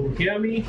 to hear me?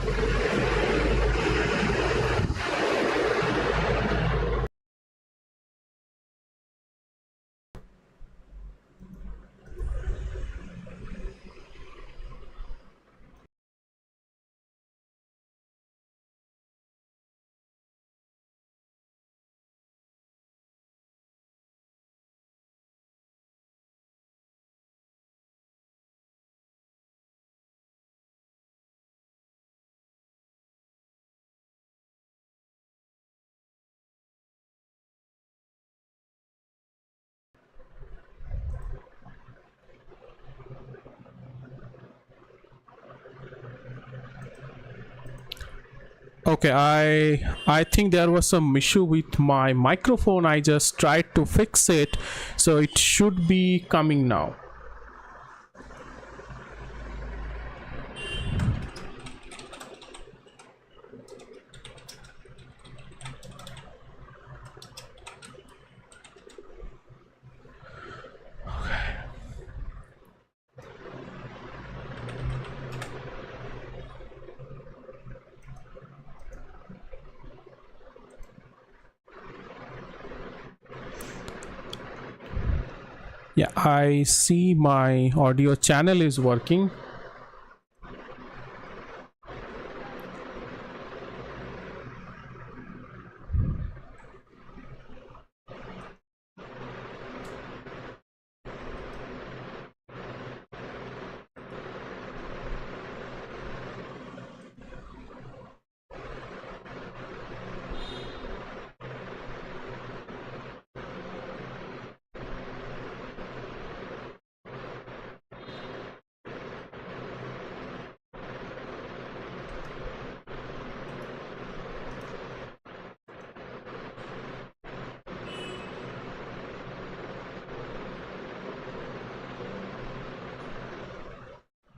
Okay, I think there was some issue with my microphone. I just tried to fix it, so it should be coming now. Yeah, I see my audio channel is working.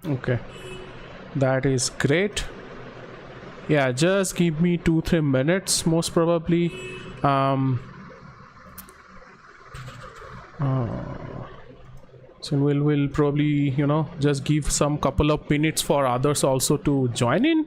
Okay, that is great. Yeah, just give me 2-3 minutes most probably. So we'll probably, you know, just give some couple of minutes for others also to join in.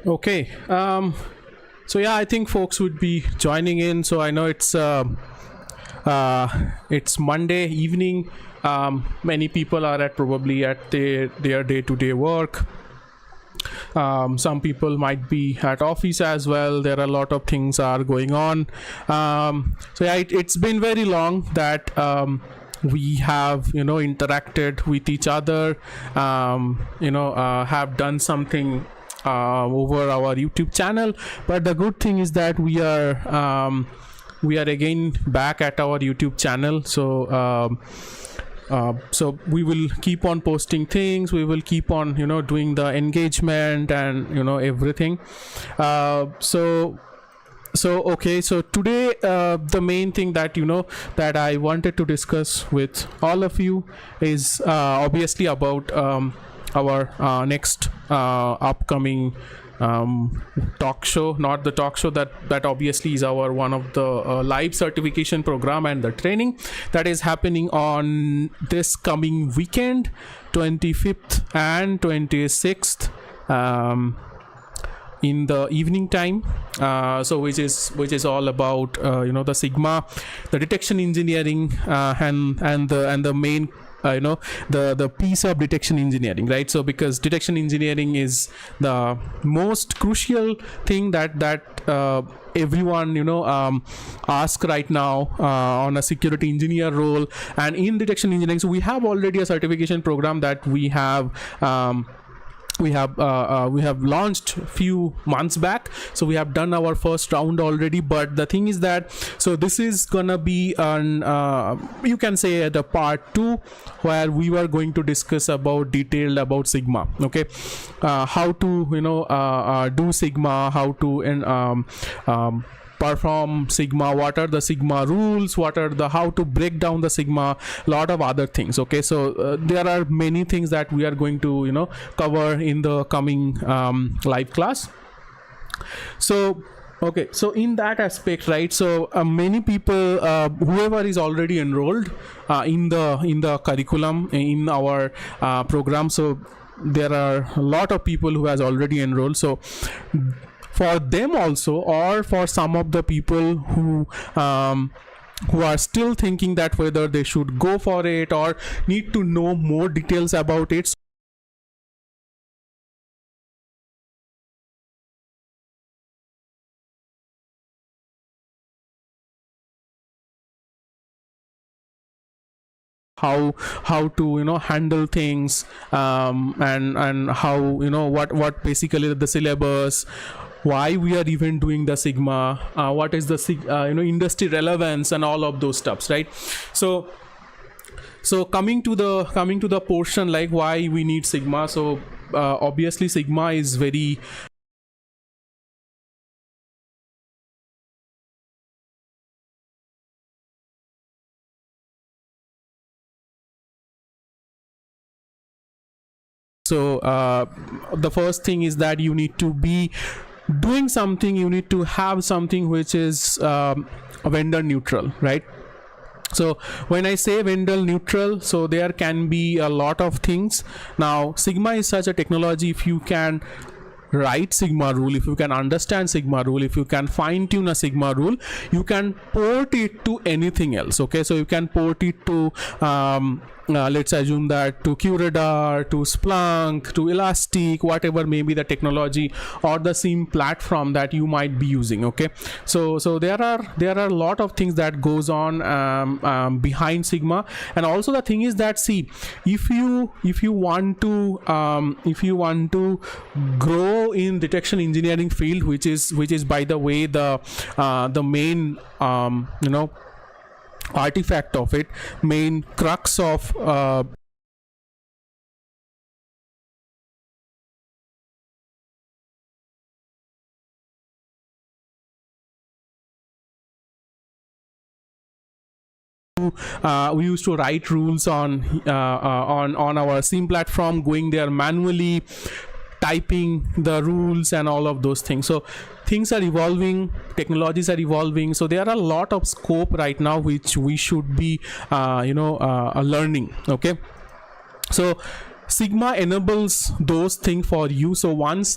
Okay, so yeah, I think folks would be joining in. So I know it's Monday evening. Many people are at probably at their day-to-day work. Some people might be at office as well. There are a lot of things are going on. So yeah, it's been very long that we have, you know, interacted with each other, have done something over our YouTube channel. But the good thing is that we are again back at our YouTube channel. So we will keep on posting things. We will keep on, you know, doing the engagement and, you know, everything. So Okay, so today the main thing that that I wanted to discuss with all of you is obviously about our next upcoming talk show, not the talk show, that obviously is our one of the live certification program and the training that is happening on this coming weekend, 25th and 26th, in the evening time, so which is all about the Sigma, the detection engineering, and the main the piece of detection engineering, right? So because detection engineering is the most crucial thing that everyone ask right now on a security engineer role and in detection engineering. So we have already a certification program that we have launched few months back. So we have done our first round already, but the thing is that, so this is gonna be an you can say the part 2, where we were going to discuss about detailed about Sigma. Okay, how to do Sigma, how to perform Sigma, what are the Sigma rules, what are the how to break down the Sigma, lot of other things. Okay, so there are many things that we are going to cover in the coming live class. So okay, so in that aspect, right, so many people, whoever is already enrolled in the curriculum in our program, so there are a lot of people who has already enrolled. So for them also, or for some of the people who are still thinking that whether they should go for it or need to know more details about it, how to handle things, and how what basically the syllabus, why we are even doing the Sigma, what is the industry relevance and all of those stuffs, right? So coming to the portion like why we need Sigma. So obviously Sigma is very the first thing is that you need to be doing something, you need to have something which is vendor neutral, right? So when I say vendor neutral, so there can be a lot of things. Now Sigma is such a technology, if you can write Sigma rule, if you can understand Sigma rule, if you can fine-tune a Sigma rule, you can port it to anything else. Okay, so you can port it to let's assume that to QRadar, to Splunk, to Elastic, whatever may be the technology or the SIEM platform that you might be using. Okay, so there are a lot of things that goes on behind Sigma. And also the thing is that, see, if you want to grow in detection engineering field, which is by the way the main artifact of it, main crux of we used to write rules on our SIEM platform, going there manually, typing the rules and all of those things. So things are evolving, technologies are evolving, so there are a lot of scope right now which we should be learning. Okay, so Sigma enables those things for you. So once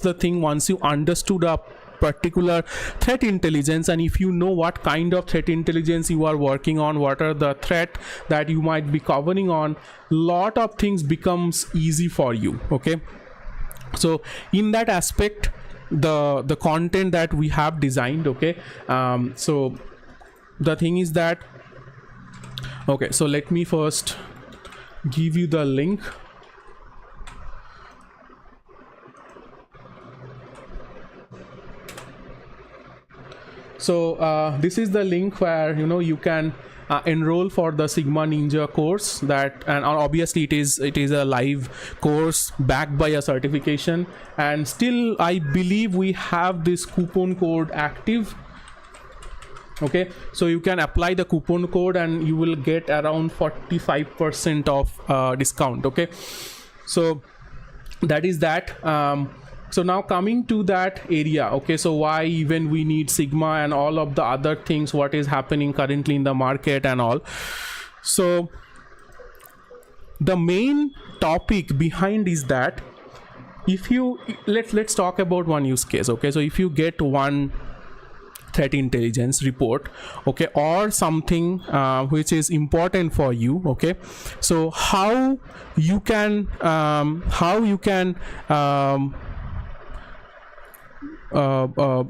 you understood a particular threat intelligence, and if you know what kind of threat intelligence you are working on, what are the threat that you might be covering on, lot of things becomes easy for you. Okay, so in that aspect, the content that we have designed, okay, so the thing is that, okay, so let me first give you the link. So this is the link where you can enroll for the Sigma Ninja course, that, and obviously it is a live course backed by a certification, and still I believe we have this coupon code active. Okay, so you can apply the coupon code and you will get around 45% of discount. Okay, so that is that. So now coming to that area, okay, so why even we need Sigma and all of the other things, what is happening currently in the market and all. So the main topic behind is that if you let's talk about one use case. Okay, so if you get one threat intelligence report, okay, or something which is important for you, okay, so how you can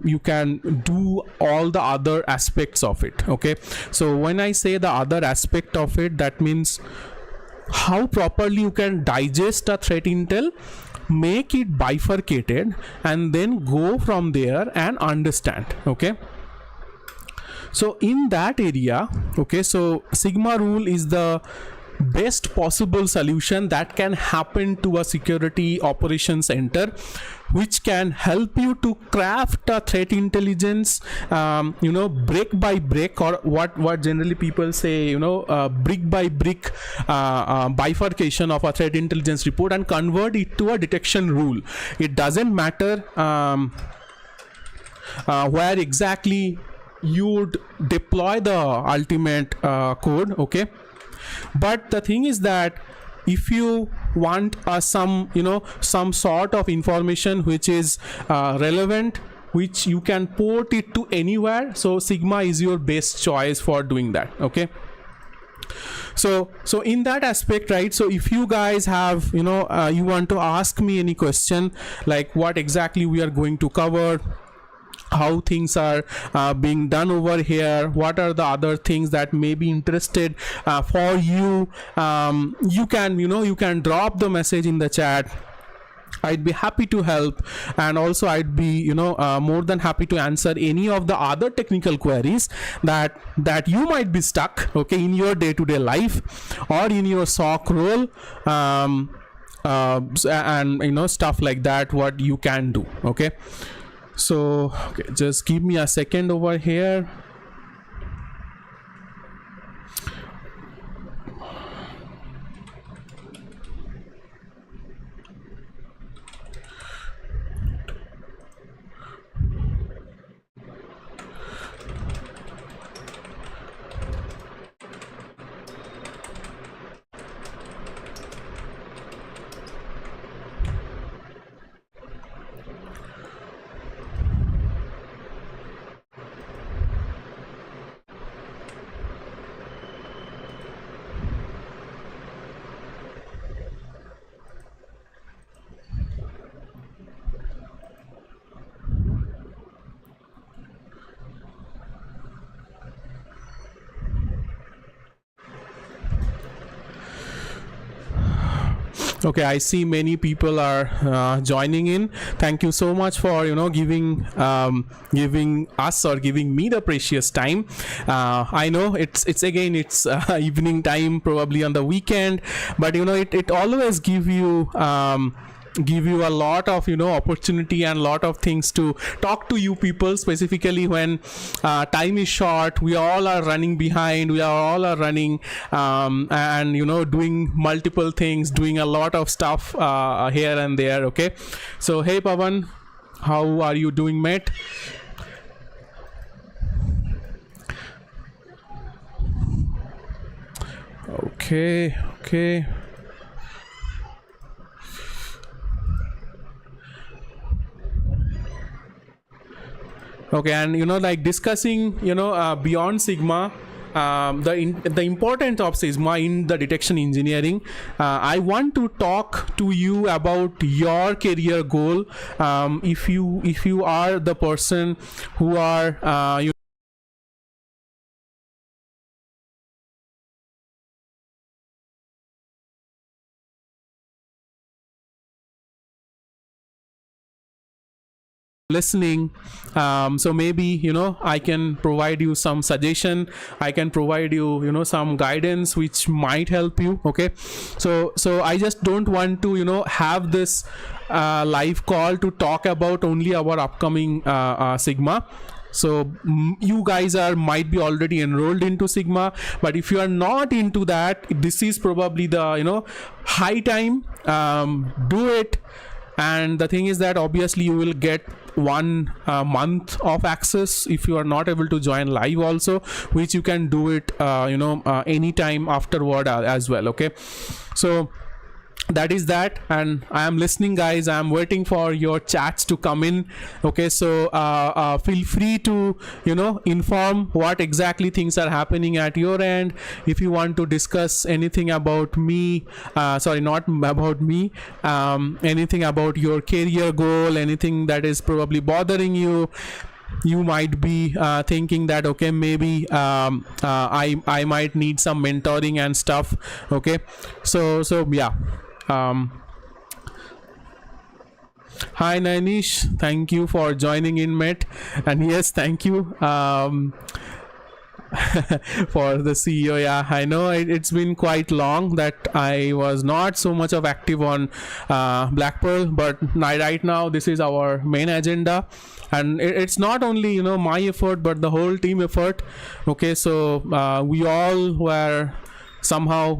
you can do all the other aspects of it. Okay, so when I say the other aspect of it, that means how properly you can digest a threat intel, make it bifurcated, and then go from there and understand. Okay, so in that area, okay, so Sigma rule is the best possible solution that can happen to a security operations center, which can help you to craft a threat intelligence, you know, brick by brick, or what generally people say, you know, brick by brick bifurcation of a threat intelligence report, and convert it to a detection rule. It doesn't matter where exactly you would deploy the ultimate code. Okay, but the thing is that if you want some, you know, some sort of information which is relevant, which you can port it to anywhere, so Sigma is your best choice for doing that. Okay, so in that aspect, right, so if you guys have, you know, you want to ask me any question like what exactly we are going to cover, how things are being done over here, what are the other things that may be interested for you, you can, you know, you can drop the message in the chat. I'd be happy to help, and also I'd be, you know, more than happy to answer any of the other technical queries that you might be stuck, okay, in your day-to-day life or in your SOC role, and you know, stuff like that, what you can do. Okay, so okay, just give me a second over here. Okay, I see many people are joining in. Thank you so much for, you know, giving us or giving me the precious time. I know it's again it's evening time, probably on the weekend, but you know, it always give you a lot of, you know, opportunity and lot of things to talk to you people, specifically when time is short, we all are running behind, we are all are running and, you know, doing multiple things, doing a lot of stuff here and there. Okay, so hey Pavan, how are you doing, mate? Okay. Okay, and you know, like discussing, you know, beyond Sigma, the importance of Sigma in the detection engineering, I want to talk to you about your career goal. If you are the person who are you listening, so maybe, you know, I can provide you some suggestion, I can provide you, you know, some guidance which might help you. Okay, so I just don't want to, you know, have this live call to talk about only our upcoming Sigma. So you guys might be already enrolled into Sigma, but if you are not into that, this is probably the high time. Do it. And the thing is that obviously you will get 1 month of access if you are not able to join live also, which you can do it anytime afterward as well. Okay, so that is that, and I am listening, guys. I am waiting for your chats to come in. Okay, so feel free to inform what exactly things are happening at your end. If you want to discuss anything about me, sorry, not about me, anything about your career goal, anything that is probably bothering you. You might be thinking that okay, maybe I might need some mentoring and stuff. Okay, so yeah. Hi Nainish, thank you for joining in, mate. And yes, thank you for the CEO. Yeah, I know it's been quite long that I was not so much of active on BlackPerl, but right now this is our main agenda, and it's not only my effort but the whole team effort. Okay, so we all were somehow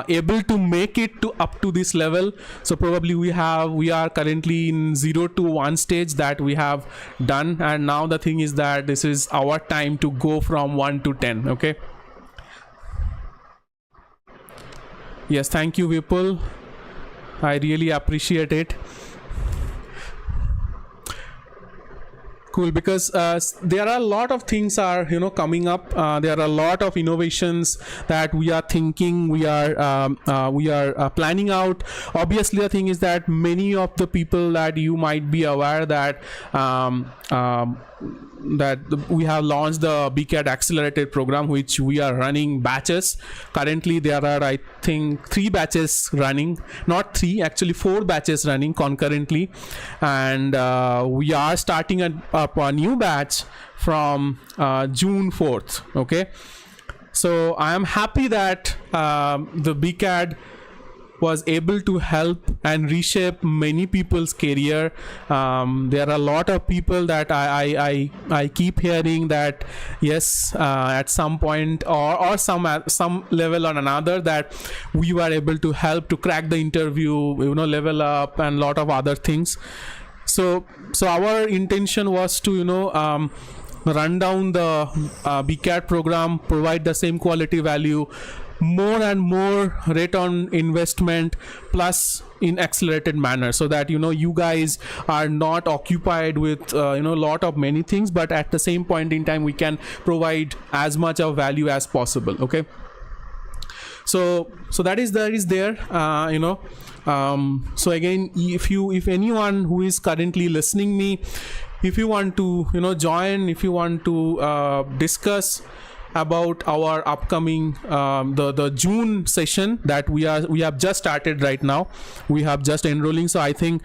able to make it to up to this level. So probably we are currently in 0 to 1 stage that we have done, and now the thing is that this is our time to go from 1 to 10. Okay, yes, thank you Vipul, I really appreciate it. Cool, because there are a lot of things are coming up. There are a lot of innovations that we are thinking, we are planning out. Obviously the thing is that many of the people that you might be aware that that we have launched the BCAD-Accelerated Program, which we are running batches. Currently there are, I think, 3 batches running, not 3, actually 4 batches running concurrently, and we are starting a new batch from June 4th. Okay, so I am happy that the BCAD was able to help and reshape many people's career. There are a lot of people that I keep hearing that yes, at some point or some level or another, that we were able to help to crack the interview, level up, and a lot of other things. So our intention was to run down the BCAD program, provide the same quality value, more and more rate on investment, plus in accelerated manner, so that you guys are not occupied with lot of many things, but at the same point in time we can provide as much of value as possible. Okay, so that is there. So again, if anyone who is currently listening me, if you want to join, if you want to discuss about our upcoming the June session that we have just started right now, we have just enrolling. So I think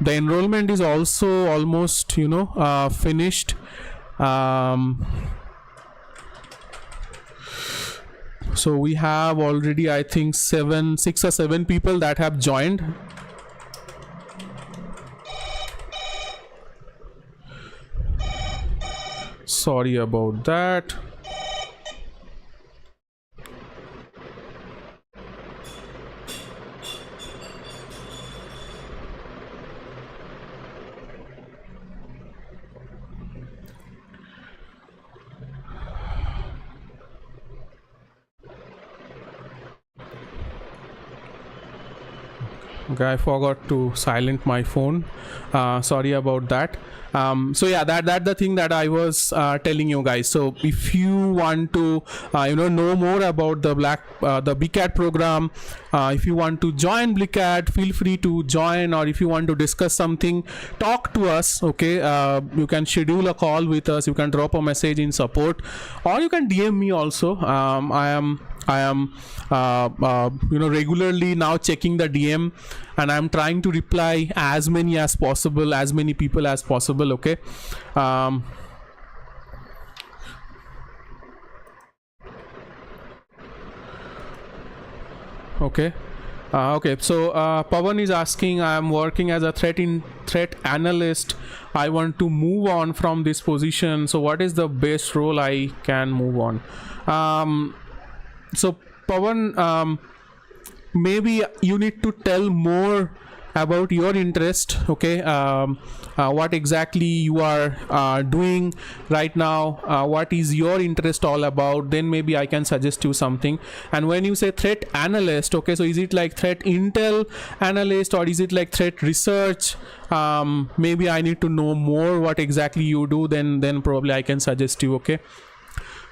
the enrollment is also almost finished. So we have already, I think, 6 or 7 people that have joined. Sorry about that. Okay, I forgot to silent my phone. Sorry about that. So yeah, that the thing that I was telling you guys. So if you want to know more about the BCAD program, if you want to join BCAD, feel free to join, or if you want to discuss something, talk to us. Okay, you can schedule a call with us, you can drop a message in support, or you can DM me also. I am regularly now checking the DM, and I'm trying to reply as many as possible, as many people as possible. Okay, okay. Okay, so Pawan is asking, I'm working as a threat threat analyst, I want to move on from this position, so what is the best role I can move on? So Pawan, maybe you need to tell more about your interest, okay? What exactly you are doing right now, what is your interest all about, then maybe I can suggest you something. And when you say threat analyst, okay, so is it like threat intel analyst, or is it like threat research? Maybe I need to know more what exactly you do, then probably I can suggest you, okay?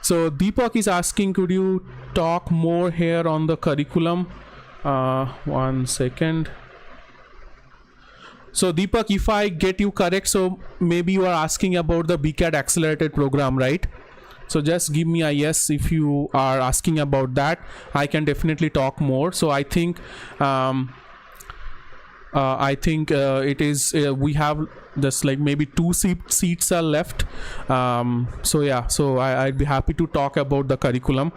So Deepak is asking, could you talk more here on the curriculum? 1 second. So Deepak, if I get you correct, so maybe you are asking about the BCAD-Accelerated Program, right? So just give me a yes if you are asking about that. I can definitely talk more. So I think it is we have just like maybe 2 seats are left. So yeah, so I'd be happy to talk about the curriculum.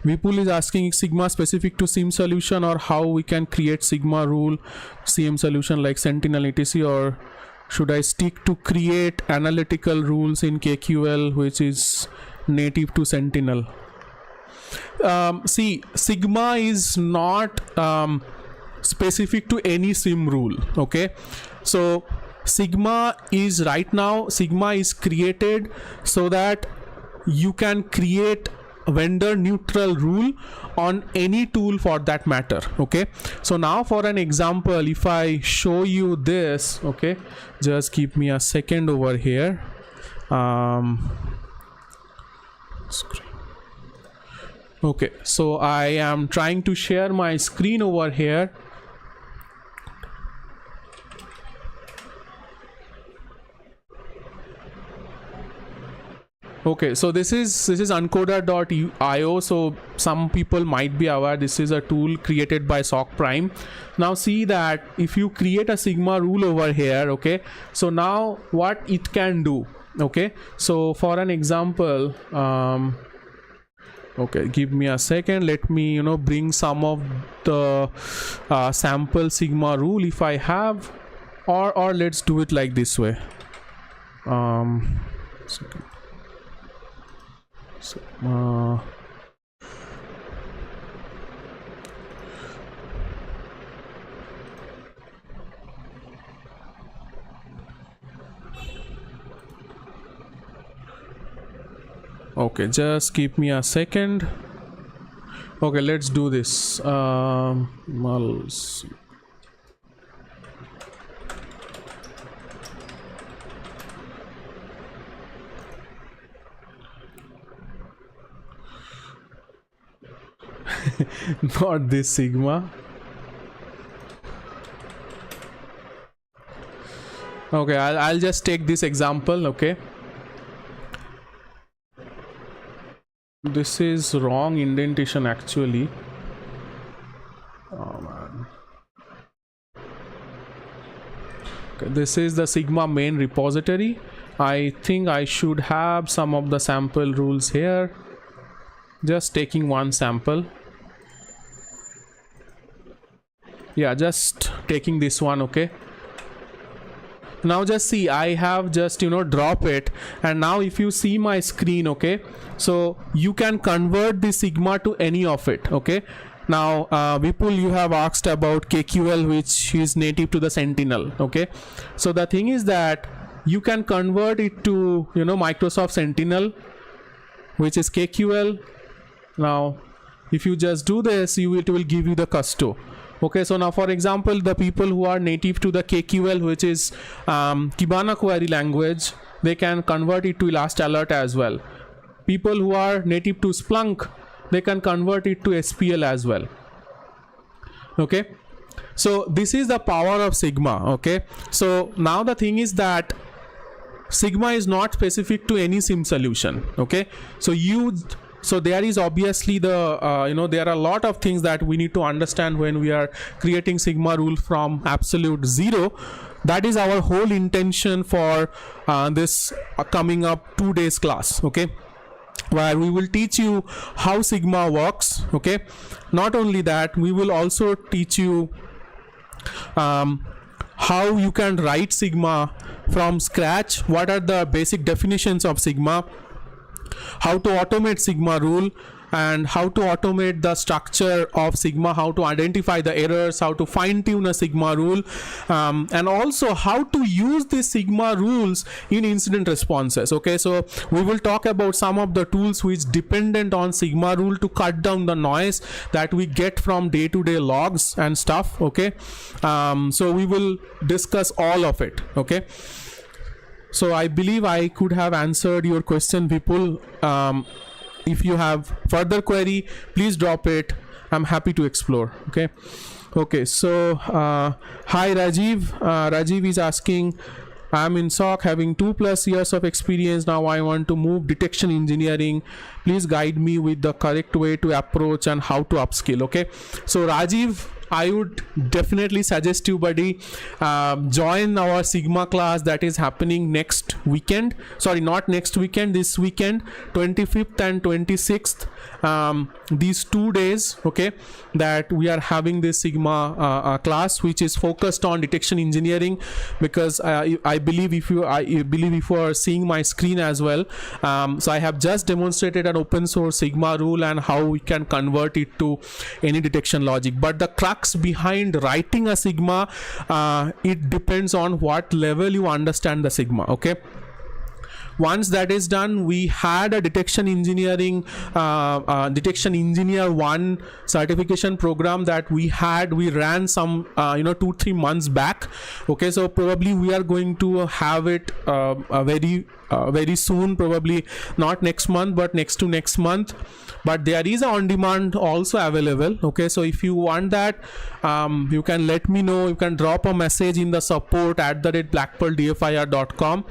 Vipul is asking, Sigma specific to SIM solution, or how we can create Sigma rule CM solution like Sentinel etc, or should I stick to create analytical rules in KQL which is native to Sentinel? See, Sigma is not specific to any SIM rule, okay? So Sigma is right now, Sigma is created so that you can create vendor neutral rule on any tool for that matter, okay? So now for an example, if I show you this, okay, just give me a second over here. Okay, so I am trying to share my screen over here. Okay, so this is uncoder.io. so some people might be aware this is a tool created by SOC Prime. Now see that if you create a Sigma rule over here, okay, so now what it can do, okay, so for an example, okay, give me a second, let me bring some of the sample Sigma rule if I have, or let's do it like this way. Okay, just give me a second. Okay, let's do this. Not this Sigma. Okay, I'll just take this example, okay. This is wrong indentation actually. Oh man. Okay, this is the Sigma main repository. I think I should have some of the sample rules here. Just taking one sample. Yeah, just taking this one, okay. Now just see, I have just drop it, and now if you see my screen, okay, so you can convert the Sigma to any of it, okay. Now Vipul, you have asked about KQL, which is native to the Sentinel, okay. So the thing is that you can convert it to Microsoft Sentinel, which is KQL. Now if you just do this, it will give you the custo. Okay, so now for example, the people who are native to the KQL, which is Kibana query language, they can convert it to ElastAlert as well. People who are native to Splunk, they can convert it to SPL as well. Okay, so this is the power of Sigma. Okay, so now the thing is that Sigma is not specific to any SIM solution. Okay, so there is obviously the there are a lot of things that we need to understand when we are creating Sigma rule from absolute zero. That is our whole intention for this coming up 2 days class, okay, where we will teach you how Sigma works. Okay, not only that, we will also teach you how you can write Sigma from scratch, what are the basic definitions of Sigma, how to automate Sigma rule, and how to automate the structure of Sigma, how to identify the errors, how to fine tune a Sigma rule, and also how to use these Sigma rules in incident responses. Okay, so we will talk about some of the tools which dependent on Sigma rule to cut down the noise that we get from day-to-day logs and stuff. Okay, so we will discuss all of it. Okay, so I believe I could have answered your question, Vipul. If you have further query, please drop it. I'm happy to explore. Okay, so hi Rajiv. Rajiv is asking, I'm in SOC having 2+ years of experience. Now I want to move detection engineering. Please guide me with the correct way to approach and how to upskill. Okay, so Rajiv, I would definitely suggest you, buddy, join our Sigma class that is happening next weekend. Sorry, not next weekend, this weekend, 25th and 26th. These 2 days, okay, that we are having this Sigma class, which is focused on detection engineering, because I believe if you are seeing my screen as well, so I have just demonstrated an open source Sigma rule and how we can convert it to any detection logic. But the crux behind writing a Sigma, it depends on what level you understand the Sigma. Okay, once that is done, we had a detection engineering detection engineer 1 certification program that we ran some 2-3 months back. Okay, so probably we are going to have it very soon, probably not next month but next to next month. But there is a on demand also available. Okay, so if you want that, you can let me know. You can drop a message in the support @blackpearldfir.com.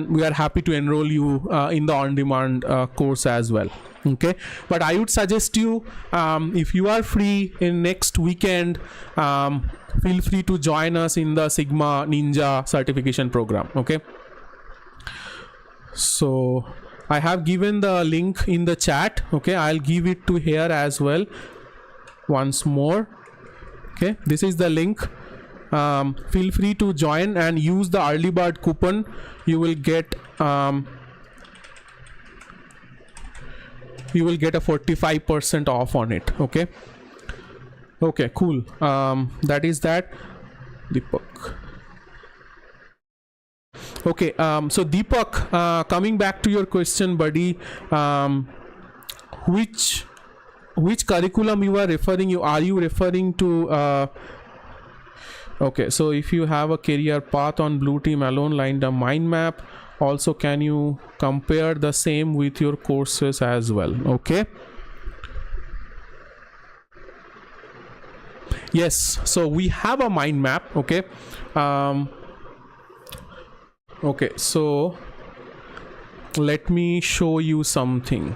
We are happy to enroll you in the on demand course as well. Okay, but I would suggest you, if you are free in next weekend, feel free to join us in the Sigma Ninja certification program. Okay, so I have given the link in the chat. Okay, I'll give it to here as well once more. Okay, this is the link. Feel free to join and use the early bird coupon. You will get a 45% off on it. Okay, cool. That is that, Deepak. Okay, so Deepak, coming back to your question, buddy, which curriculum you are referring? Are you referring to? Okay, so if you have a career path on Blue Team alone, line the mind map. Also, can you compare the same with your courses as well? Okay. Yes, so we have a mind map. Okay. Okay, so let me show you something.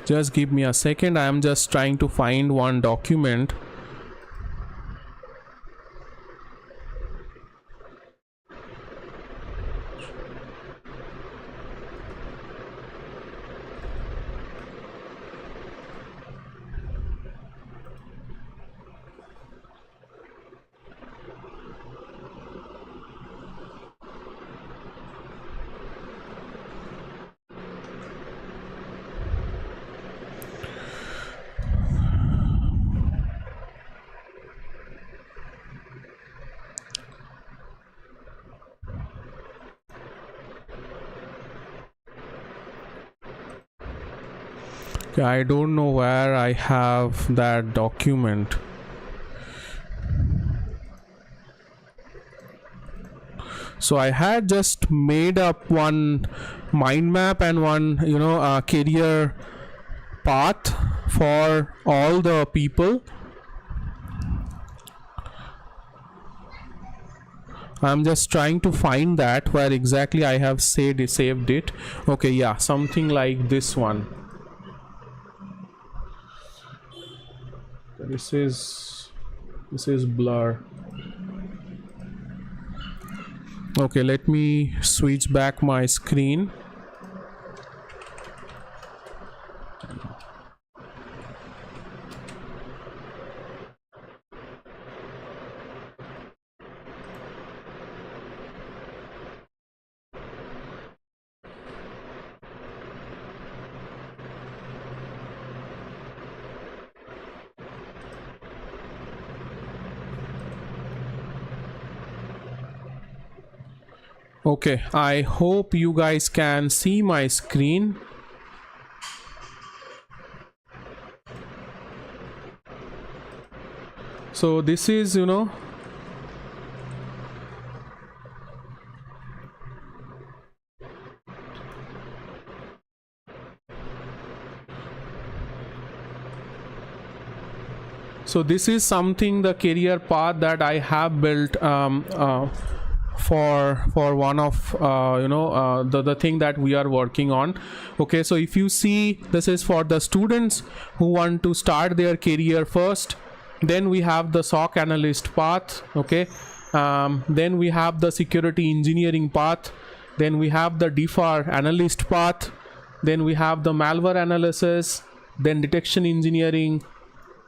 Just give me a second. I am just trying to find one document. I don't know where I have that document. So I had just made up one mind map and one career path for all the people. I'm just trying to find that where exactly I have saved it. Okay, yeah, something like this one. This is blur. Okay, let me switch back my screen. Okay, I hope you guys can see my screen. So this is, so this is something, the career path that I have built for one of the thing that we are working on. Okay, so if you see, this is for the students who want to start their career first. Then we have the SOC analyst path. Okay, then we have the security engineering path. Then we have the DFIR analyst path. Then we have the malware analysis, then detection engineering,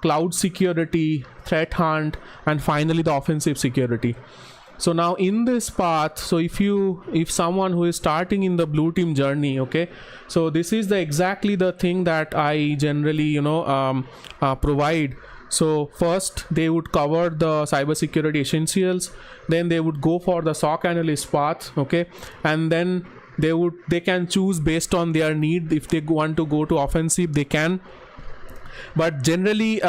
cloud security, threat hunt, and finally the offensive security. So now in this path, so if someone who is starting in the blue team journey, okay, so this is exactly the thing that I generally provide. So first they would cover the cybersecurity essentials, then they would go for the SOC analyst path, okay, and then they can choose based on their need. If they want to go to offensive, they can. But generally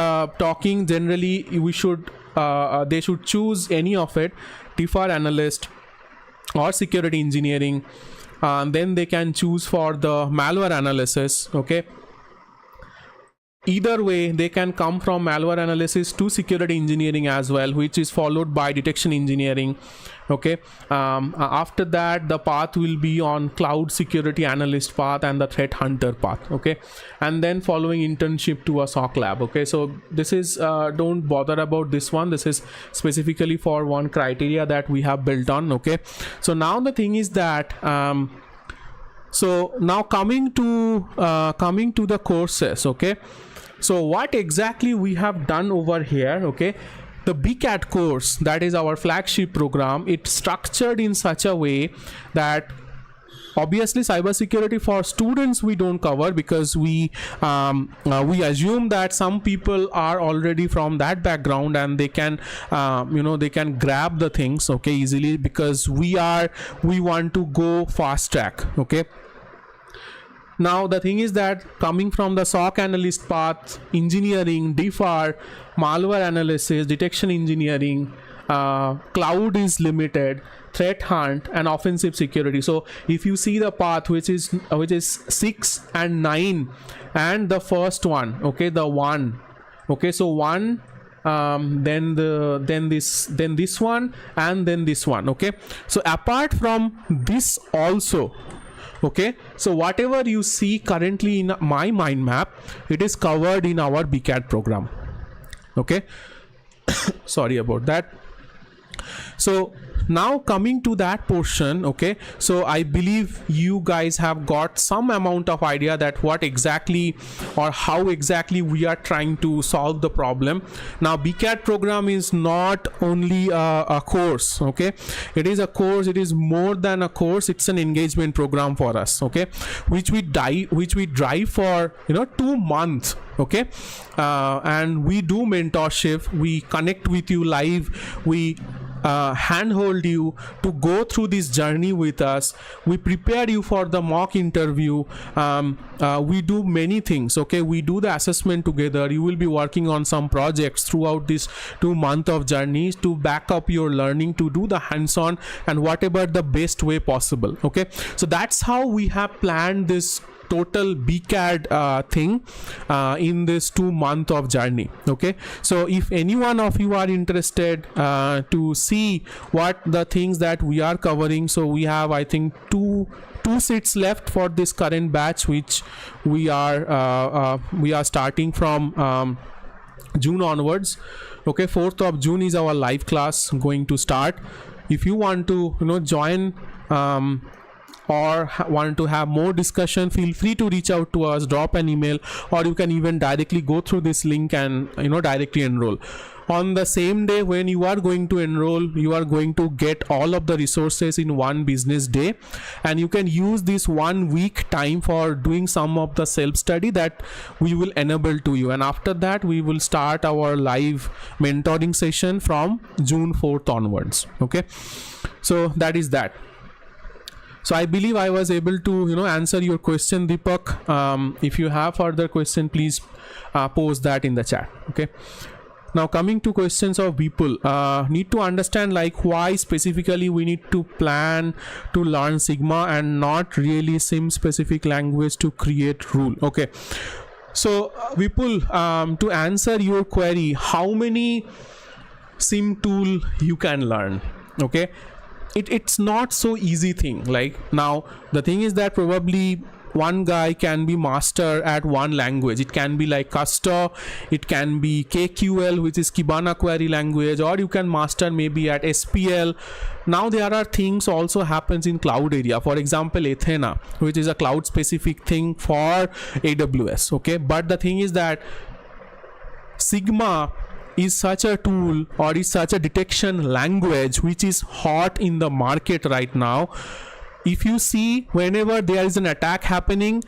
we should they should choose any of it, DFIR analyst or security engineering, then they can choose for the malware analysis. Okay, either way they can come from malware analysis to security engineering as well, which is followed by detection engineering. Okay, after that the path will be on cloud security analyst path and the threat hunter path. Okay, and then following internship to a SOC lab. Okay, so this is don't bother about this one, this is specifically for one criteria that we have built on. Okay, so now the thing is that so now coming to the courses. Okay, so what exactly we have done over here. Okay, the BCAD course, that is our flagship program, it's structured in such a way that obviously cybersecurity for students we don't cover, because we assume that some people are already from that background and they can they can grab the things, okay, easily, because we want to go fast track. Okay, now the thing is that coming from the SOC analyst path, engineering, DFIR, malware analysis, detection engineering, cloud is limited, threat hunt, and offensive security. So if you see the path which is 6 and 9, and the first one, okay, the 1, okay, so 1, then this one, and then this one. Okay, so apart from this also, okay, so whatever you see currently in my mind map, it is covered in our BCAD program. Okay, sorry about that. So now coming to that portion, okay, so I believe you guys have got some amount of idea that what exactly or how exactly we are trying to solve the problem. Now BCAD program is not only a course, okay, it is a course, it is more than a course, it's an engagement program for us, okay, which we drive for 2 months. Okay, and we do mentorship, we connect with you live, we handhold you to go through this journey with us, we prepare you for the mock interview, we do many things. Okay, we do the assessment together, you will be working on some projects throughout this 2 month of journeys to back up your learning, to do the hands-on and whatever the best way possible. Okay, so that's how we have planned this total BCAD thing in this 2 month of journey. Okay, so if any one of you are interested to see what the things that we are covering, so we have, I think, two seats left for this current batch, which we are starting from June onwards. Okay, 4th of June is our live class going to start, if you want to join or want to have more discussion, feel free to reach out to us, drop an email, or you can even directly go through this link and directly enroll. On the same day when you are going to enroll, you are going to get all of the resources in one business day, and you can use this 1 week time for doing some of the self-study that we will enable to you. And after that, we will start our live mentoring session from June 4th onwards. Okay, so that is that. So I believe I was able to answer your question, Deepak. If you have further question, please post that in the chat. Okay. Now coming to questions of people, need to understand like why specifically we need to plan to learn Sigma and not really sim specific language to create rule. Okay. So Vipul, to answer your query, how many sim tool you can learn? Okay. It's not so easy thing. Like now the thing is that probably one guy can be master at one language. It can be like Castor, it can be KQL, which is Kibana query language, or you can master maybe at SPL. Now there are things also happens in cloud area. For example, Athena, which is a cloud specific thing for AWS. Okay, but the thing is that Sigma is such a tool or is such a detection language which is hot in the market right now. If you see, whenever there is an attack happening,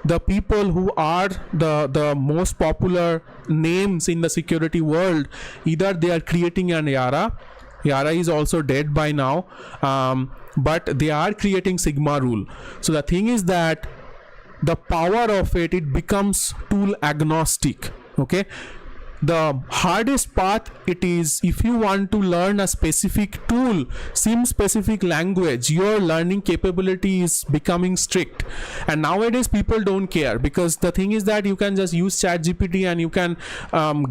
the people who are the most popular names in the security world, either they are creating an Yara is also dead by now, but they are creating Sigma rule. So the thing is that the power of it becomes tool agnostic. Okay, the hardest part it is if you want to learn a specific tool, sim specific language, your learning capability is becoming strict. And nowadays people don't care, because the thing is that you can just use ChatGPT and you can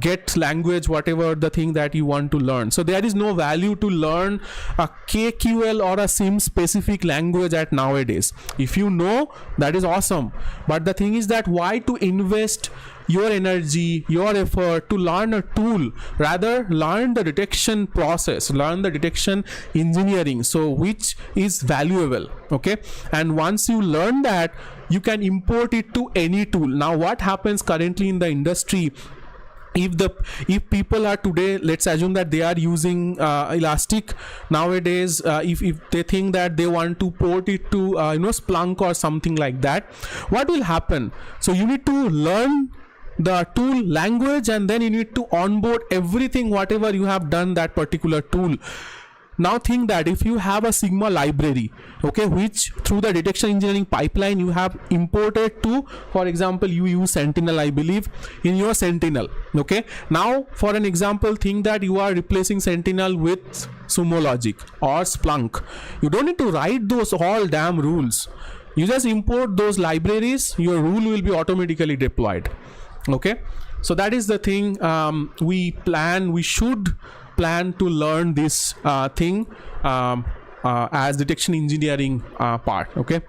get language whatever the thing that you want to learn. So there is no value to learn a KQL or a sim specific language at nowadays. If you know, that is awesome, but the thing is that why to invest your energy, your effort to learn a tool? Rather learn the detection process, learn the detection engineering, so which is valuable. Okay, and once you learn that, you can import it to any tool. Now what happens currently in the industry, if people are today, let's assume that they are using Elastic nowadays, if they think that they want to port it to Splunk or something like that, what will happen? So you need to learn the tool language, and then you need to onboard everything whatever you have done that particular tool. Now think that if you have a Sigma library, okay, which through the detection engineering pipeline you have imported to, for example, you use Sentinel, I believe, in your Sentinel. Okay, now for an example, think that you are replacing Sentinel with Sumo Logic or Splunk. You don't need to write those all damn rules. You just import those libraries, your rule will be automatically deployed. Okay, so that is the thing. We should plan to learn this thing as detection engineering part. Okay,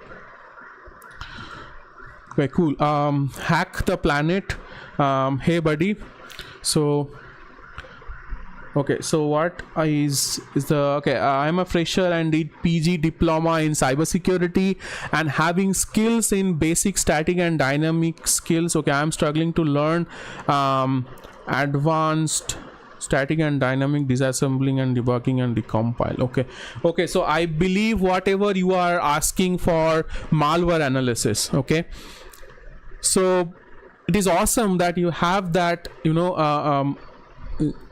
very cool. Hack the planet. Hey buddy, so okay, so what is the okay, I'm a fresher and did PG diploma in cybersecurity and having skills in basic static and dynamic skills. Okay, I'm struggling to learn advanced static and dynamic disassembling and debugging and decompile. Okay, so I believe whatever you are asking for malware analysis. Okay, so it is awesome that you have that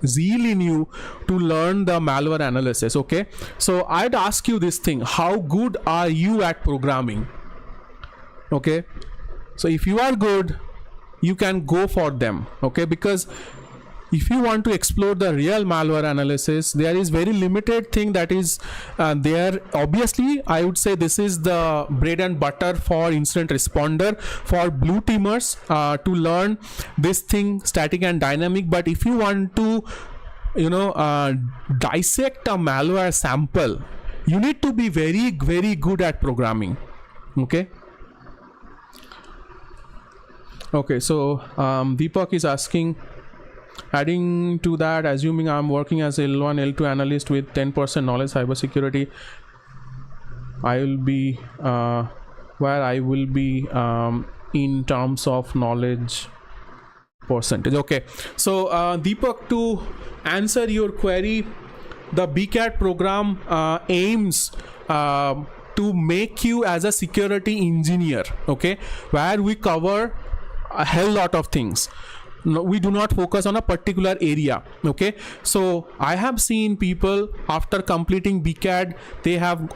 zeal in you to learn the malware analysis. Okay, so I'd ask you this thing: how good are you at programming? Okay, so if you are good, you can go for them. Okay, because if you want to explore the real malware analysis, there is very limited thing that is there. Obviously, I would say this is the bread and butter for incident responder, for blue teamers to learn this thing, static and dynamic. But if you want to dissect a malware sample, you need to be very, very good at programming. Okay, so Deepak is asking, Adding to that, assuming I'm working as a L1, L2 analyst with 10% knowledge cybersecurity, I will be where I will be in terms of knowledge percentage. Okay, so Deepak, to answer your query, the BCAD program aims to make you as a security engineer, okay, where we cover a hell lot of things. No, we do not focus on a particular area, okay. So I have seen people after completing BCAD, they have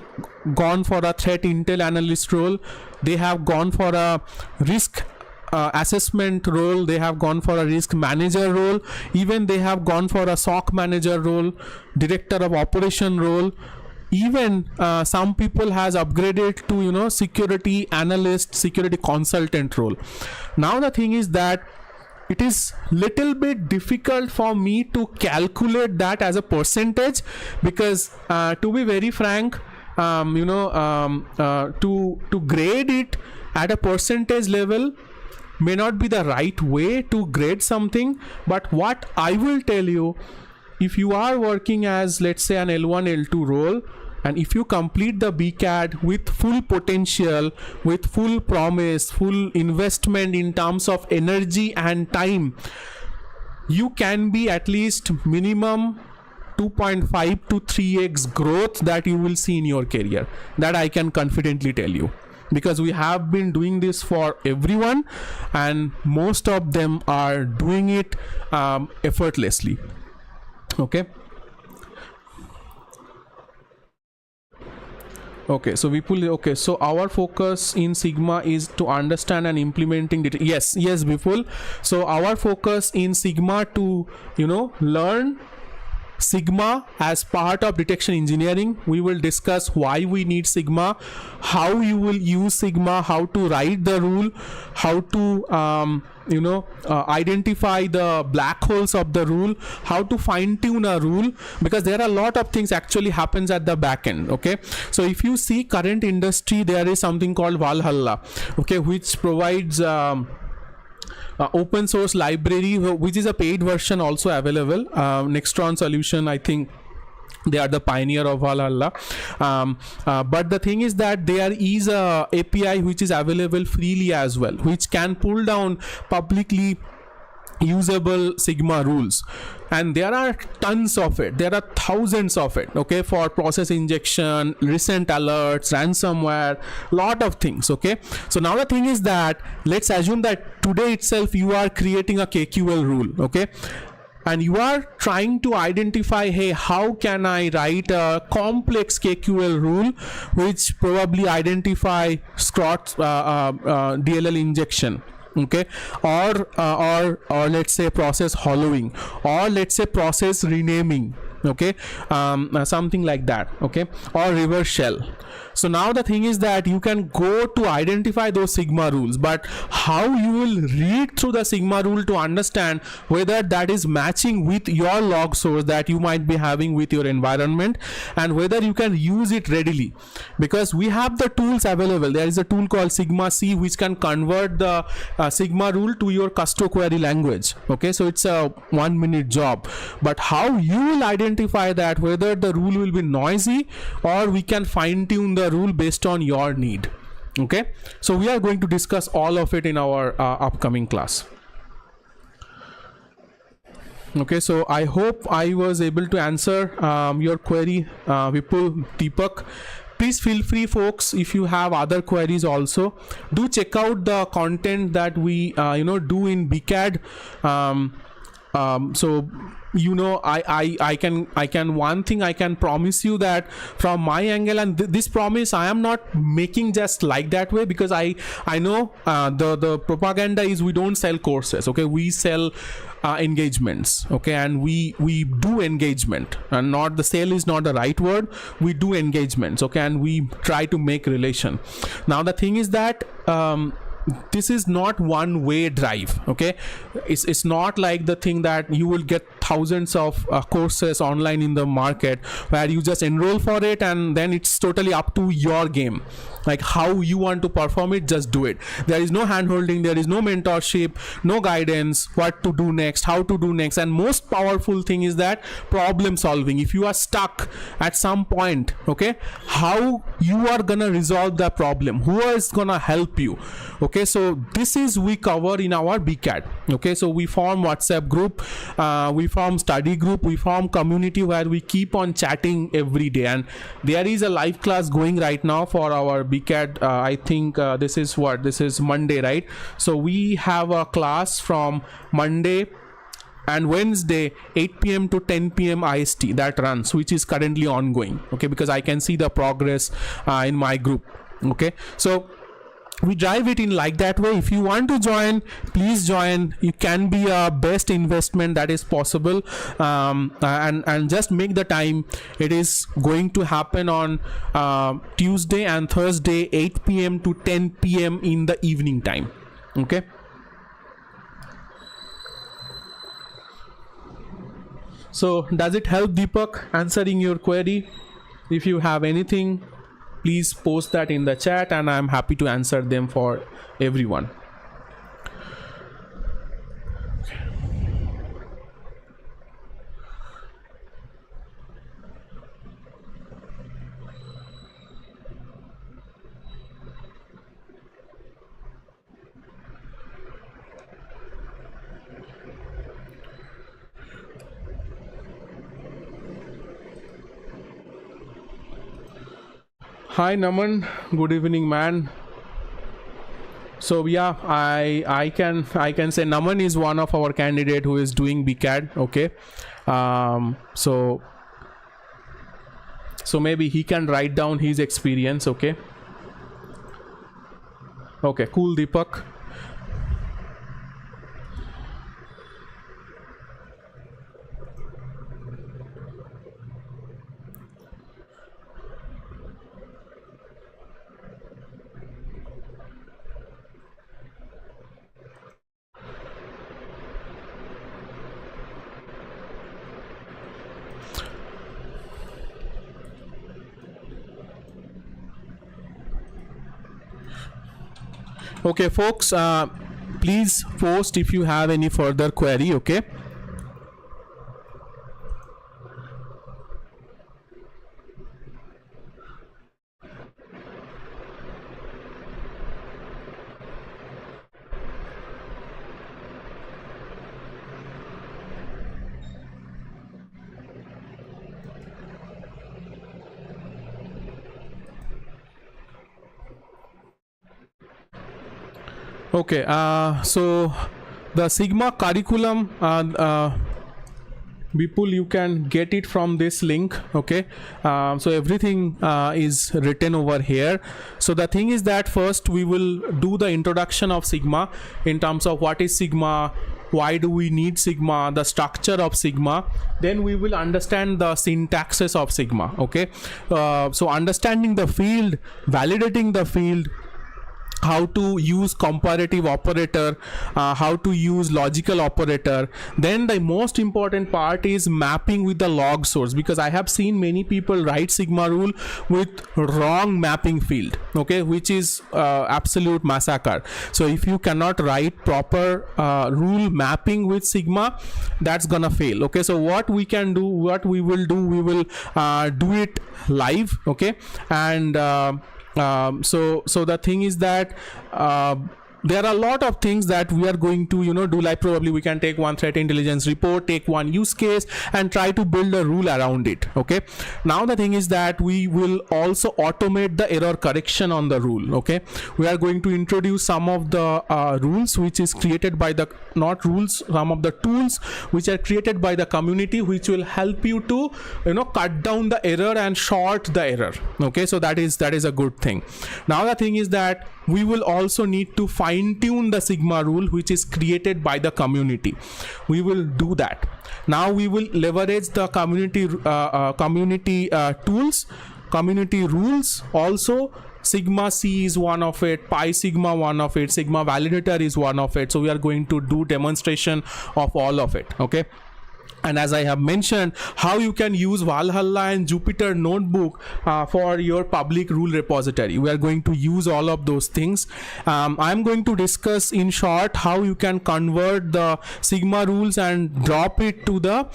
gone for a threat intel analyst role, they have gone for a risk assessment role, they have gone for a risk manager role, even they have gone for a SOC manager role, director of operation role, even some people has upgraded to, you know, security analyst, security consultant role. Now the thing is that it is little bit difficult for me to calculate that as a percentage, because to be very frank, you know, to grade it at a percentage level may not be the right way to grade something. But what I will tell you, if you are working as, let's say, an L1, L2 role, and if you complete the BCAD with full potential, with full promise, full investment in terms of energy and time, you can be at least minimum 2.5 to 3x growth that you will see in your career. That I can confidently tell you, because we have been doing this for everyone and most of them are doing it effortlessly. Okay. Okay, so Vipul, okay, so our focus in Sigma is to understand and implementing it. Yes, Vipul. So our focus in Sigma to, you know, learn Sigma as part of detection engineering. We will discuss why we need Sigma, how you will use Sigma, how to write the rule, how to you know, identify the black holes of the rule, how to fine tune a rule, because there are a lot of things actually happens at the back end. Okay, so if you see current industry, there is something called Valhalla, okay, which provides open source library, which is a paid version also available. Nextron solution, I think they are the pioneer of Valhalla, but the thing is that there is a API which is available freely as well, which can pull down publicly usable Sigma rules, and there are tons of it, there are thousands of it, okay, for process injection, recent alerts, ransomware, lot of things. Okay, so now the thing is that let's assume that today itself you are creating a KQL rule, okay, and you are trying to identify, hey, how can I write a complex KQL rule which probably identify DLL injection, okay, or let's say process hollowing, or let's say process renaming, okay, something like that, okay, or reverse shell. So now the thing is that you can go to identify those Sigma rules, but how you will read through the Sigma rule to understand whether that is matching with your log source that you might be having with your environment, and whether you can use it readily, because we have the tools available. There is a tool called Sigma C which can convert the Sigma rule to your custom query language. Okay, so it's a 1-minute job, but how you will identify that whether the rule will be noisy or we can fine tune the rule based on your need. Okay, so we are going to discuss all of it in our upcoming class. Okay, so I hope I was able to answer your query, Vipul, Deepak. Please feel free, folks, if you have other queries also. Do check out the content that we do in BCAD. So you know, I can one thing I can promise you that from my angle, and this promise I am not making just like that way, because I know the propaganda is we don't sell courses, okay, we sell engagements, okay, and we do engagement, and not the sale is not the right word, we do engagements, okay, and we try to make relation. Now the thing is that this is not one way drive, okay, it's not like the thing that you will get thousands of courses online in the market where you just enroll for it, and then it's totally up to your game, like how you want to perform it. Just do it. There is no hand holding, there is no mentorship, no guidance, what to do next, how to do next. And most powerful thing is that problem solving. If you are stuck at some point, okay, how you are gonna resolve the problem, who is gonna help you. Okay, so this is we cover in our BCAD. Okay, so we form WhatsApp group, we form study group, we form community where we keep on chatting every day. And there is a live class going right now for our BCAD. I think this is Monday, right? So we have a class from Monday and Wednesday 8 p.m. to 10 p.m. IST that runs, which is currently ongoing. Okay, because I can see the progress in my group. Okay, so we drive it in like that way. If you want to join, please join. You can be a best investment that is possible, and just make the time. It is going to happen on Tuesday and Thursday 8 p.m. to 10 p.m. in the evening time. Okay, so does it help, Deepak, answering your query? If you have anything, please post that in the chat and I'm happy to answer them for everyone. Hi Naman, good evening, man. So yeah, I can say Naman is one of our candidate who is doing BCAD. Okay, so maybe he can write down his experience. Okay, cool, Deepak. Okay, folks, please post if you have any further query. Okay, okay, so the Sigma curriculum, Vipul, you can get it from this link. Okay, so everything is written over here. So the thing is that first we will do the introduction of Sigma in terms of what is Sigma, why do we need Sigma, the structure of Sigma. Then we will understand the syntaxes of Sigma. Okay, so understanding the field, validating the field, how to use comparative operator, how to use logical operator. Then the most important part is mapping with the log source, because I have seen many people write Sigma rule with wrong mapping field, okay, which is absolute massacre. So if you cannot write proper rule mapping with Sigma, that's gonna fail. Okay, so what we can do, what we will do, we will do it live. Okay, and so the thing is that there are a lot of things that we are going to do, like probably we can take one threat intelligence report, take one use case and try to build a rule around it. Okay, now the thing is that we will also automate the error correction on the rule. Okay, we are going to introduce some of the rules which is created by the, not rules, some of the tools which are created by the community, which will help you to cut down the error and short the error. Okay, so that is a good thing. Now the thing is that we will also need to fine-tune the Sigma rule which is created by the community. We will do that. Now we will leverage the community tools, community rules. Also Sigma C is one of it, Pi Sigma one of it, Sigma Validator is one of it. So we are going to do demonstration of all of it. Okay, And as I have mentioned, how you can use Valhalla and Jupyter Notebook for your public rule repository. We are going to use all of those things. I'm going to discuss in short how you can convert the Sigma rules and drop it to the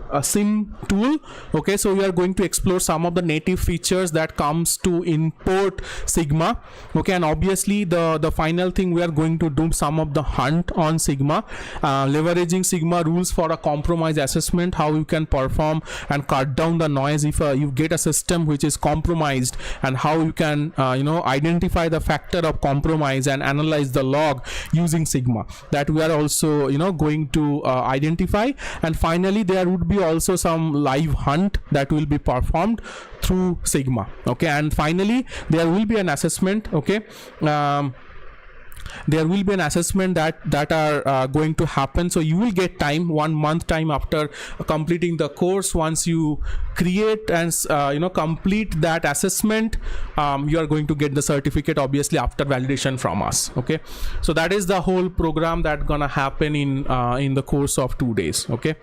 a sim tool. Okay, so we are going to explore some of the native features that comes to import Sigma. Okay, and obviously the final thing, we are going to do some of the hunt on Sigma, leveraging Sigma rules for a compromise assessment, how you can perform and cut down the noise if you get a system which is compromised, and how you can identify the factor of compromise and analyze the log using Sigma. That we are also going to identify. And finally there would be also some live hunt that will be performed through Sigma. Okay, and finally there will be an assessment. Okay, there will be an assessment that are going to happen. So you will get time, 1 month time after completing the course. Once you create and complete that assessment, you are going to get the certificate, obviously after validation from us. Okay, so that is the whole program that gonna happen in the course of 2 days. Okay.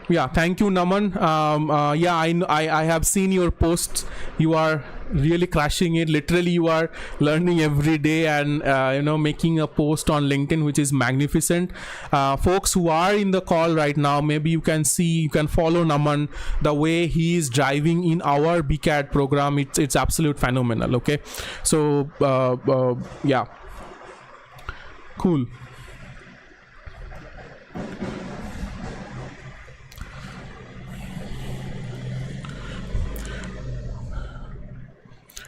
Yeah, thank you, Naman. Yeah, I have seen your posts. You are really crushing it. Literally, you are learning every day, and making a post on LinkedIn, which is magnificent. Folks who are in the call right now, maybe you can follow Naman, the way he is driving in our BCAD program. It's absolute phenomenal. Okay, so yeah, cool.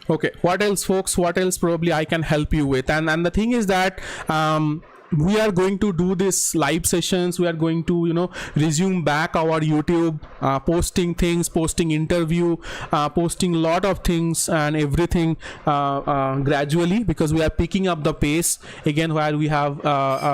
Okay, what else, folks? What else probably I can help you with? And the thing is that we are going to do this live sessions. We are going to resume back our YouTube, posting things, posting interview, posting a lot of things and everything gradually, because we are picking up the pace again where we have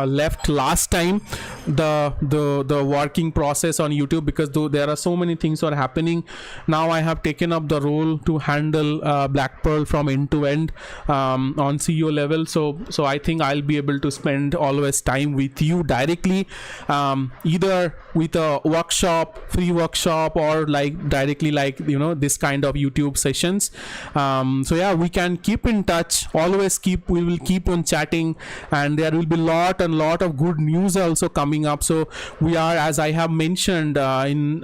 left last time the working process on YouTube, because though there are so many things are happening now, I have taken up the role to handle BlackPerl from end to end on CEO level. So I think I'll be able to spend always time with you directly, either with a workshop, free workshop, or like directly this kind of YouTube sessions. So yeah, we can keep in touch, always we will keep on chatting, and there will be lot of good news also coming up. So we are, as I have mentioned in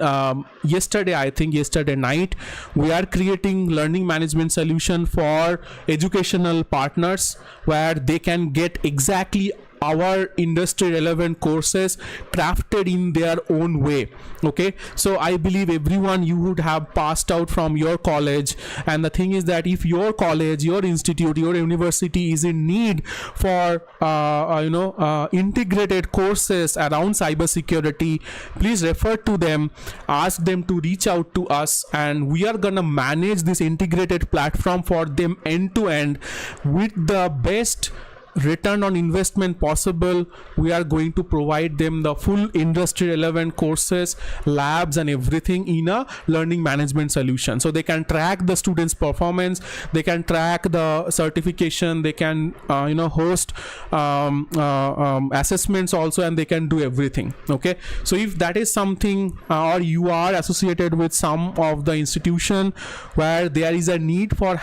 yesterday night, we are creating learning management solution for educational partners, where they can get exactly our industry relevant courses crafted in their own way. Okay, so I believe everyone, you would have passed out from your college, and the thing is that if your college, your institute, your university is in need for integrated courses around cybersecurity, please refer to them, ask them to reach out to us, and we are gonna manage this integrated platform for them end to end with the best return on investment possible. We are going to provide them the full industry relevant courses, labs and everything in a learning management solution, so they can track the students' performance, they can track the certification, they can host assessments also, and they can do everything. Okay, so if that is something, or you are associated with some of the institution where there is a need for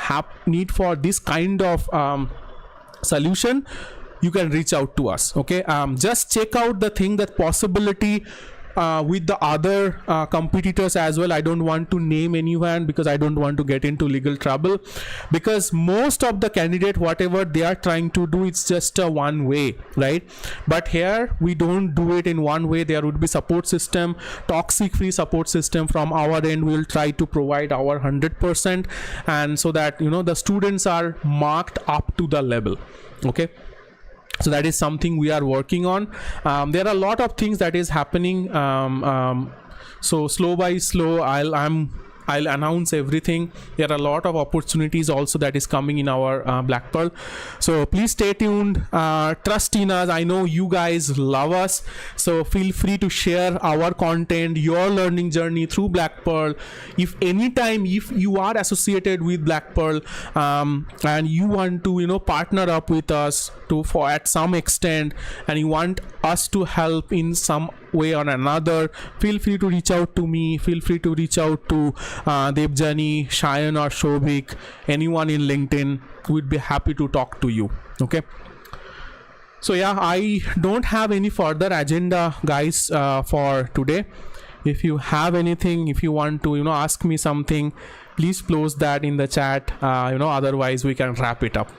this kind of solution, you can reach out to us. Okay, just check out the thing, that possibility with the other competitors as well. I don't want to name anyone because I don't want to get into legal trouble, because most of the candidate, whatever they are trying to do, it's just a one way, right? But here we don't do it in one way. There would be support system, toxic free support system from our end. We will try to provide our 100%, and so that the students are marked up to the level. Okay, so that is something we are working on. There are a lot of things that is happening, so slow by slow I'm I'll announce everything. There are a lot of opportunities also that is coming in our BlackPerl. So please stay tuned, trust in us. I know you guys love us, so feel free to share our content, your learning journey through BlackPerl. If anytime, if you are associated with BlackPerl and you want to partner up with us for at some extent, and you want us to help in some way or another, feel free to reach out to me, feel free to reach out to Devjani, Shayan or Shobik, anyone in LinkedIn. We'd be happy to talk to you. Okay, so yeah, I don't have any further agenda, guys, for today. If you have anything, if you want to ask me something, please post that in the chat. Otherwise we can wrap it up.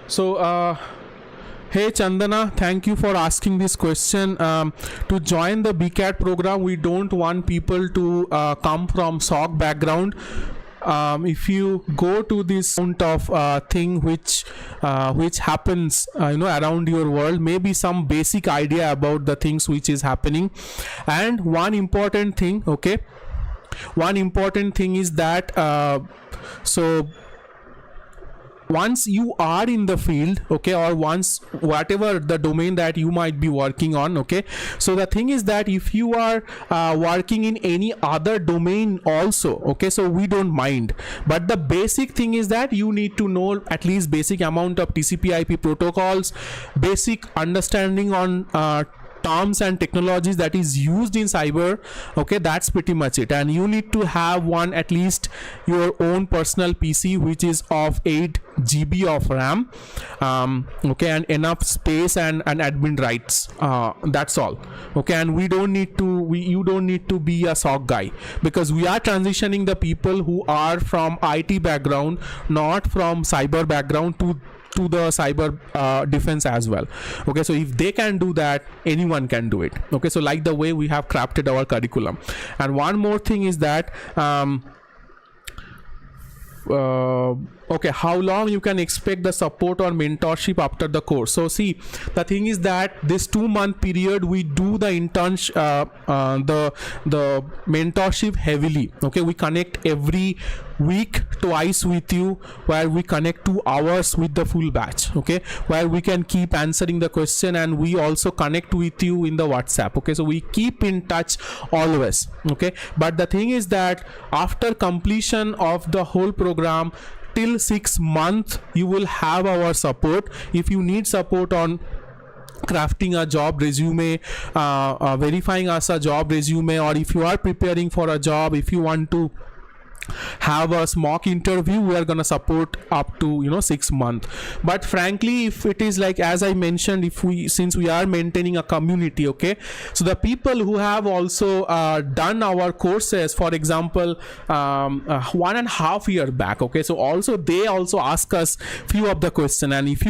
So hey Chandana, thank you for asking this question. To join the BCAD program, we don't want people to come from SOC background. If you go to this amount of thing which happens around your world, maybe some basic idea about the things which is happening. And one important thing is that so once you are in the field, okay, or once whatever the domain that you might be working on, okay, so the thing is that if you are working in any other domain also, okay, so we don't mind, but the basic thing is that you need to know at least basic amount of TCP/IP protocols, basic understanding on terms and technologies that is used in cyber. Okay, that's pretty much it. And you need to have at least your own personal PC which is of 8 GB of RAM, okay, and enough space and admin rights. That's all. Okay, and you don't need to be a SOC guy, because we are transitioning the people who are from IT background, not from cyber background, to the cyber defense as well. Okay, so if they can do that, anyone can do it. Okay, so like the way we have crafted our curriculum. And one more thing is that okay, how long you can expect the support or mentorship after the course? So see, the thing is that this 2-month period we do the internship, the mentorship heavily. Okay, we connect every week twice with you, where we connect 2 hours with the full batch, okay, where we can keep answering the question, and we also connect with you in the WhatsApp. Okay, so we keep in touch always. Okay, but the thing is that after completion of the whole program, till 6 months you will have our support. If you need support on crafting a job resume, verifying us a job resume, or if you are preparing for a job, if you want to have a mock interview, we are gonna support up to 6 months. But frankly, if it is like, as I mentioned, since we are maintaining a community, okay, so the people who have also done our courses, for example, 1.5 years back, okay, so also they also ask us few of the question, and if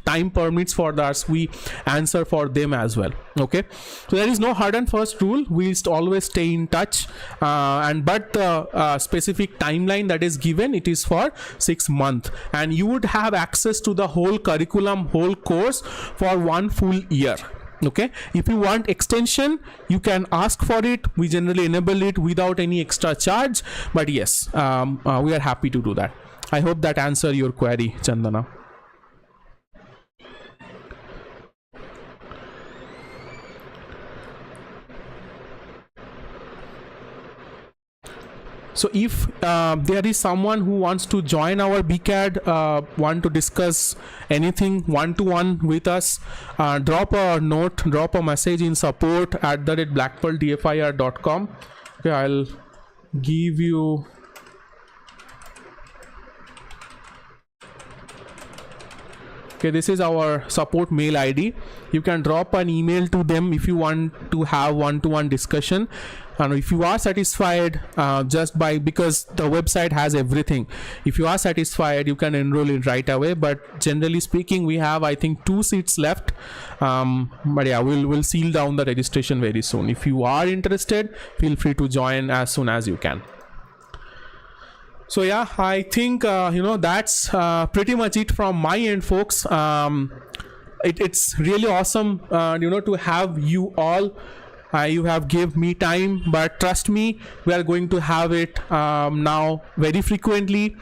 time permits for us, we answer for them as well. Okay, so there is no hard and fast rule. We always stay in touch, but the specific timeline that is given, it is for 6 months, and you would have access to the whole curriculum, whole course for 1 full year. Okay, if you want extension, you can ask for it. We generally enable it without any extra charge, but yes, we are happy to do that. I hope that answer your query, Chandana. So if there is someone who wants to join our BCAD, want to discuss anything one-to-one with us, drop a note, drop a message in support@blackpearldfir.com. Okay, I'll give you okay, this is our support mail ID. You can drop an email to them if you want to have one-to-one discussion. And if you are satisfied, because the website has everything, if you are satisfied, you can enroll it right away. But generally speaking, we have, I think, 2 seats left. But yeah, we'll seal down the registration very soon. If you are interested, feel free to join as soon as you can. So yeah, I think that's pretty much it from my end, folks. It's really awesome to have you all. You have give me time, but trust me, we are going to have it now very frequently,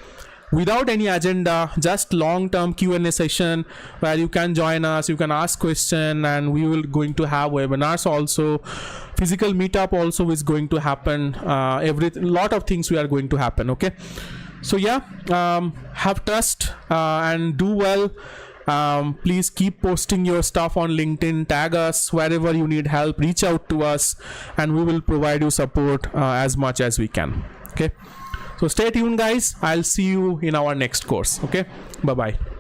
without any agenda, just long-term Q&A session where you can join us, you can ask question, and we will going to have webinars also. Physical meetup also is going to happen. Lot of things we are going to happen. Okay, so yeah, have trust and do well. Please keep posting your stuff on LinkedIn, tag us wherever you need help, reach out to us, and we will provide you support as much as we can. Okay, so stay tuned, guys. I'll see you in our next course. Okay, bye bye.